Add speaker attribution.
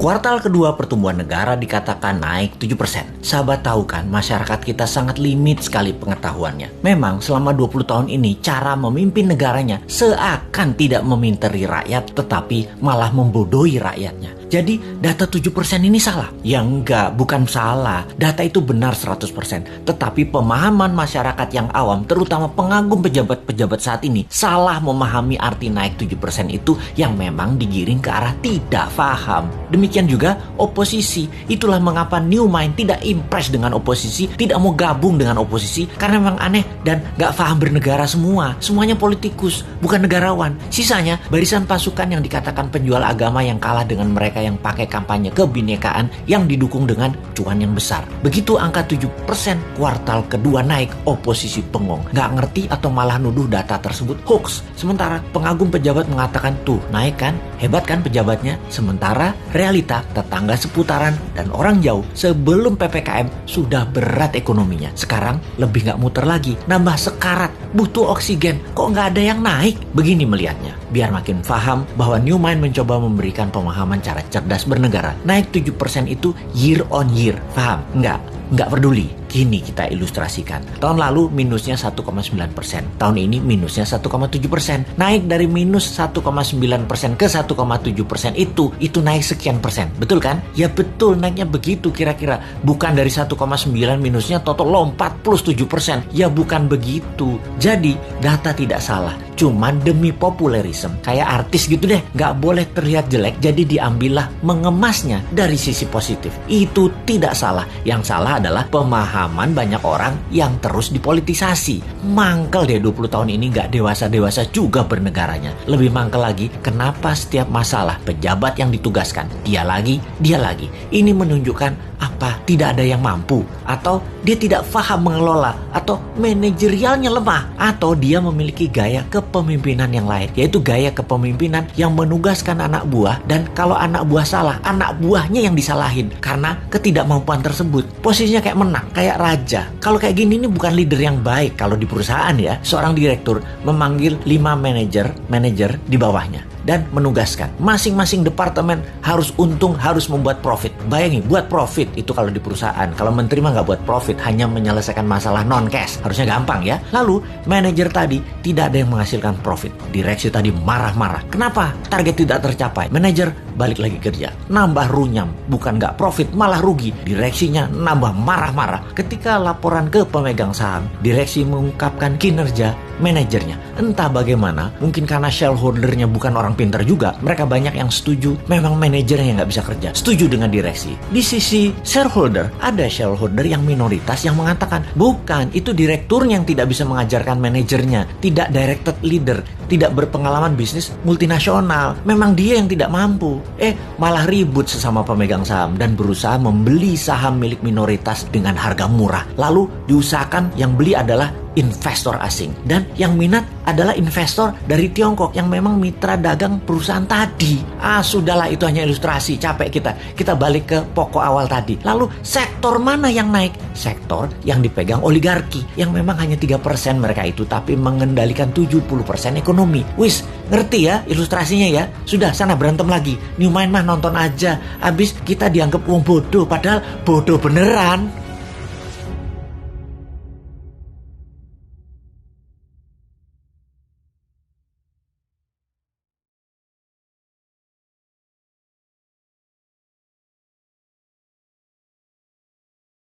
Speaker 1: Kuartal kedua pertumbuhan negara dikatakan naik 7%. Sahabat tahu kan, masyarakat kita sangat limit sekali pengetahuannya. Memang selama 20 tahun ini cara memimpin negaranya seakan tidak meminteri rakyat tetapi malah membodohi rakyatnya. Jadi data 7% ini salah? Ya enggak, bukan salah. Data itu benar 100%. Tetapi pemahaman masyarakat yang awam, terutama pengagum pejabat-pejabat saat ini, salah memahami arti naik 7% itu yang memang digiring ke arah tidak paham. Demikian juga oposisi. Itulah mengapa New Mind tidak impress dengan oposisi, tidak mau gabung dengan oposisi, karena memang aneh dan gak paham bernegara semua. Semuanya politikus, bukan negarawan. Sisanya barisan pasukan yang dikatakan penjual agama yang kalah dengan mereka yang pakai kampanye kebinekaan yang didukung dengan cuan yang besar. Begitu angka 7% kuartal kedua naik, oposisi bengong. Gak ngerti atau malah nuduh data tersebut hoax. Sementara pengagum pejabat mengatakan tuh naik kan, hebat kan pejabatnya. Sementara realita tetangga seputaran dan orang jauh sebelum PPKM sudah berat ekonominya. Sekarang lebih gak muter lagi, nambah sekarat, butuh oksigen. Kok gak ada yang naik? Begini melihatnya. Biar makin paham bahwa New Mind mencoba memberikan pemahaman cara cerdas bernegara. Naik 7% itu year on year. Paham? Enggak peduli. Gini kita ilustrasikan. Tahun lalu minusnya 1,9%. Tahun ini minusnya 1,7%. Naik dari minus 1,9% ke 1,7% itu naik sekian persen. Betul kan? Ya betul, naiknya begitu kira-kira. Bukan dari 1,9 minusnya total lompat plus 7%. Ya bukan begitu. Jadi data tidak salah. Cuman demi populerisme, kayak artis gitu deh, gak boleh terlihat jelek, jadi diambillah mengemasnya dari sisi positif. Itu tidak salah. Yang salah adalah pemahaman banyak orang yang terus dipolitisasi. Mangkel deh 20 tahun ini gak dewasa-dewasa juga bernegaranya. Lebih mangkel lagi, kenapa setiap masalah pejabat yang ditugaskan, dia lagi. Ini menunjukkan apa? Tidak ada yang mampu, atau dia tidak paham mengelola, atau manajerialnya lemah, atau dia memiliki gaya kepemimpinan yang lain, yaitu gaya kepemimpinan yang menugaskan anak buah, dan kalau anak buah salah, anak buahnya yang disalahin karena ketidakmampuan tersebut. Posisinya kayak menang, kayak raja. Kalau kayak gini ini bukan leader yang baik. Kalau di perusahaan ya, seorang direktur memanggil 5 manajer di bawahnya dan menugaskan masing-masing departemen harus untung, harus membuat profit. Bayangin, buat profit itu kalau di perusahaan. Kalau menteri mah nggak buat profit, hanya menyelesaikan masalah non-cash. Harusnya gampang ya. Lalu manajer tadi tidak ada yang menghasilkan profit. Direksi tadi marah-marah. Kenapa? Target tidak tercapai. Manajer balik lagi kerja, nambah runyam. Bukan nggak profit, malah rugi. Direksinya nambah marah-marah. Ketika laporan ke pemegang saham, direksi mengungkapkan kinerja manajernya. Entah bagaimana, mungkin karena shareholdernya bukan orang pintar juga, mereka banyak yang setuju memang manajernya nggak bisa kerja, setuju dengan direksi. Di sisi shareholder, ada shareholder yang minoritas yang mengatakan bukan, itu direkturnya yang tidak bisa mengajarkan manajernya, tidak directed leader, tidak berpengalaman bisnis multinasional, memang dia yang tidak mampu. Malah ribut sesama pemegang saham dan berusaha membeli saham milik minoritas dengan harga murah. Lalu diusahakan yang beli adalah investor asing, dan yang minat adalah investor dari Tiongkok yang memang mitra dagang perusahaan tadi. Sudahlah, itu hanya ilustrasi, capek kita balik ke pokok awal tadi. Lalu sektor mana yang naik? Sektor yang dipegang oligarki, yang memang hanya 3% mereka itu, tapi mengendalikan 70% ekonomi. Wis, ngerti ya ilustrasinya ya? Sudah, sana berantem lagi. New Mind mah nonton aja, abis kita dianggap wong bodoh, padahal bodoh beneran.